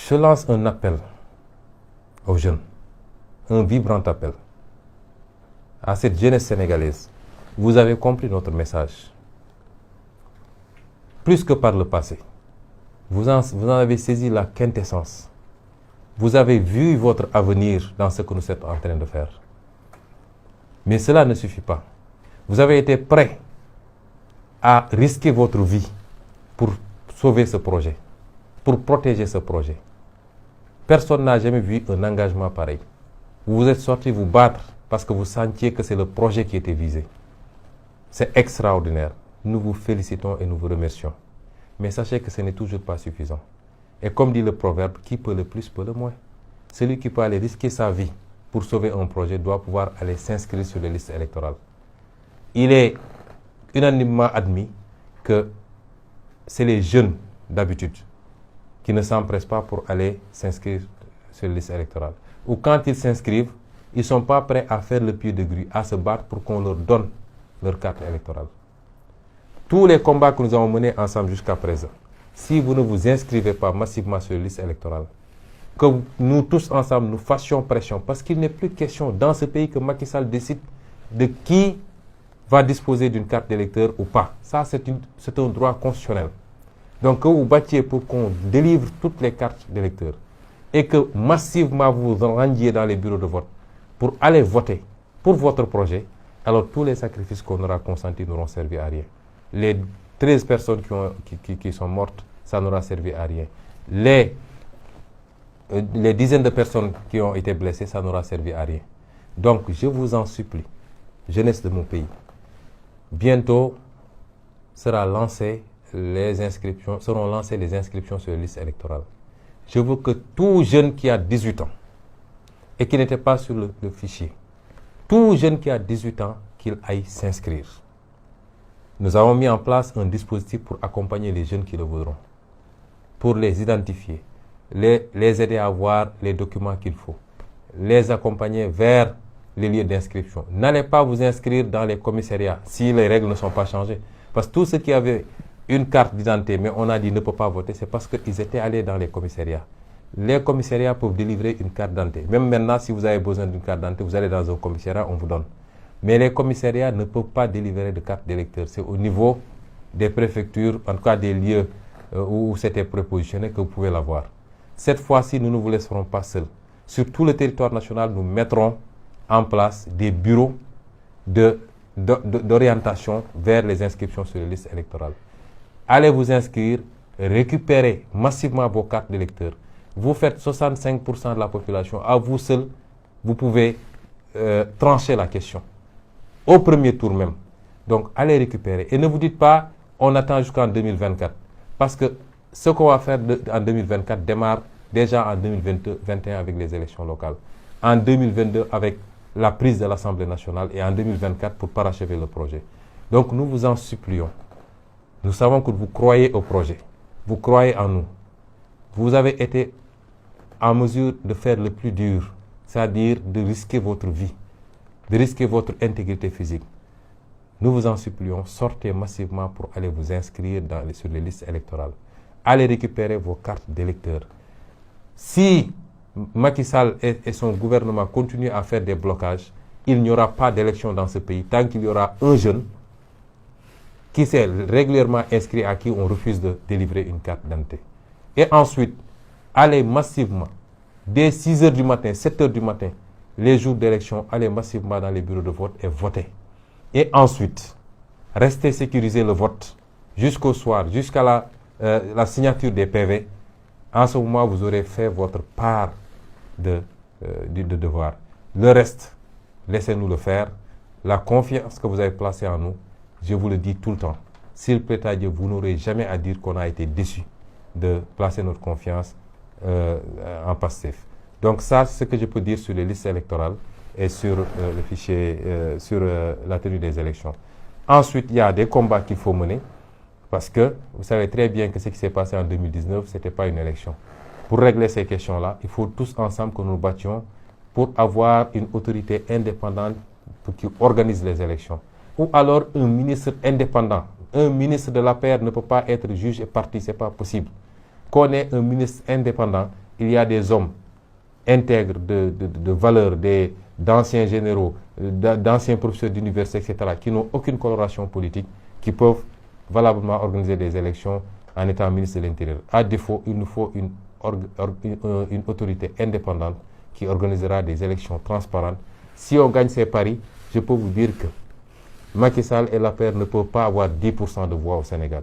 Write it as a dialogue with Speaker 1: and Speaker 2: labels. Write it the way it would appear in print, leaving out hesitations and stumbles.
Speaker 1: Je lance un appel aux jeunes, un vibrant appel à cette jeunesse sénégalaise. Vous avez compris notre message. Plus que par le passé, vous en avez saisi la quintessence. Vous avez vu votre avenir dans ce que nous sommes en train de faire. Mais cela ne suffit pas. Vous avez été prêt à risquer votre vie pour sauver ce projet, pour protéger ce projet. Personne n'a jamais vu un engagement pareil. Vous vous êtes sorti vous battre parce que vous sentiez que c'est le projet qui était visé. C'est extraordinaire. Nous vous félicitons et nous vous remercions. Mais sachez que ce n'est toujours pas suffisant. Et comme dit le proverbe, qui peut le plus peut le moins. Celui qui peut aller risquer sa vie pour sauver un projet doit pouvoir aller s'inscrire sur les listes électorales. Il est unanimement admis que c'est les jeunes d'habitude qui ne s'empressent pas pour aller s'inscrire sur les listes électorales. Ou quand ils s'inscrivent, ils ne sont pas prêts à faire le pied de grue, à se battre pour qu'on leur donne leur carte électorale. Tous les combats que nous avons menés ensemble jusqu'à présent, si vous ne vous inscrivez pas massivement sur les listes électorales, que nous tous ensemble nous fassions pression, parce qu'il n'est plus question dans ce pays que Macky Sall décide de qui va disposer d'une carte d'électeur ou pas. Ça, c'est un droit constitutionnel. Donc, que vous battiez pour qu'on délivre toutes les cartes d'électeurs et que massivement vous vous rendiez dans les bureaux de vote pour aller voter pour votre projet, alors tous les sacrifices qu'on aura consentis n'auront servi à rien. Les 13 personnes qui sont mortes, ça n'aura servi à rien. Les dizaines de personnes qui ont été blessées, ça n'aura servi à rien. Donc, je vous en supplie, jeunesse de mon pays, bientôt seront lancées les inscriptions sur les listes électorales. Je veux que tout jeune qui a 18 ans et qui n'était pas sur le fichier, tout jeune qui a 18 ans, qu'il aille s'inscrire. Nous avons mis en place un dispositif pour accompagner les jeunes qui le voudront, pour les identifier, les aider à avoir les documents qu'il faut, les accompagner vers les lieux d'inscription. N'allez pas vous inscrire dans les commissariats si les règles ne sont pas changées. Parce que tous ceux qui avaient une carte d'identité, mais on a dit ne peut pas voter, c'est parce qu'ils étaient allés dans les commissariats. Les commissariats peuvent délivrer une carte d'identité. Même maintenant, si vous avez besoin d'une carte d'identité, vous allez dans un commissariat, on vous donne. Mais les commissariats ne peuvent pas délivrer de carte d'électeur. C'est au niveau des préfectures, en tout cas des lieux où c'était prépositionné, que vous pouvez l'avoir. Cette fois-ci, nous ne vous laisserons pas seuls. Sur tout le territoire national, nous mettrons en place des bureaux d'orientation vers les inscriptions sur les listes électorales. Allez vous inscrire, récupérez massivement vos cartes d'électeurs. Vous faites 65% de la population. À vous seul, vous pouvez trancher la question. Au premier tour même. Donc, allez récupérer. Et ne vous dites pas, on attend jusqu'en 2024. Parce que ce qu'on va faire en 2024 démarre déjà en 2021 avec les élections locales. En 2022 avec la prise de l'Assemblée nationale et en 2024 pour parachever le projet. Donc, nous vous en supplions. Nous savons que vous croyez au projet. Vous croyez en nous. Vous avez été en mesure de faire le plus dur, c'est-à-dire de risquer votre vie, de risquer votre intégrité physique. Nous vous en supplions, sortez massivement pour aller vous inscrire sur les listes électorales. Allez récupérer vos cartes d'électeurs. Si Macky Sall et son gouvernement continuent à faire des blocages, il n'y aura pas d'élection dans ce pays tant qu'il y aura un jeune qui s'est régulièrement inscrit à qui on refuse de délivrer une carte d'identité. Et ensuite, allez massivement, dès 6 h du matin, 7 h du matin, les jours d'élection, allez massivement dans les bureaux de vote et votez. Et ensuite, restez sécuriser le vote jusqu'au soir, jusqu'à la signature des PV. En ce moment, vous aurez fait votre part de devoir. Le reste, laissez-nous le faire. La confiance que vous avez placée en nous, je vous le dis tout le temps. S'il plaît à Dieu, vous n'aurez jamais à dire qu'on a été déçus de placer notre confiance en Pastef. Donc ça, c'est ce que je peux dire sur les listes électorales et sur le fichier, sur la tenue des élections. Ensuite, il y a des combats qu'il faut mener parce que vous savez très bien que ce qui s'est passé en 2019, ce n'était pas une élection. Pour régler ces questions-là, il faut tous ensemble que nous nous battions pour avoir une autorité indépendante pour qui organise les élections. Ou alors un ministre indépendant. Un ministre de l'APR ne peut pas être juge et parti, ce n'est pas possible. Qu'on ait un ministre indépendant il y a des hommes intègres, de valeur, d'anciens généraux, d'anciens professeurs d'université, etc., qui n'ont aucune coloration politique, qui peuvent valablement organiser des élections en étant ministre de l'Intérieur. À défaut, il nous faut une autorité indépendante qui organisera des élections transparentes. Si on gagne ces paris, je peux vous dire que Macky Sall et l'APR ne peuvent pas avoir 10% de voix au Sénégal.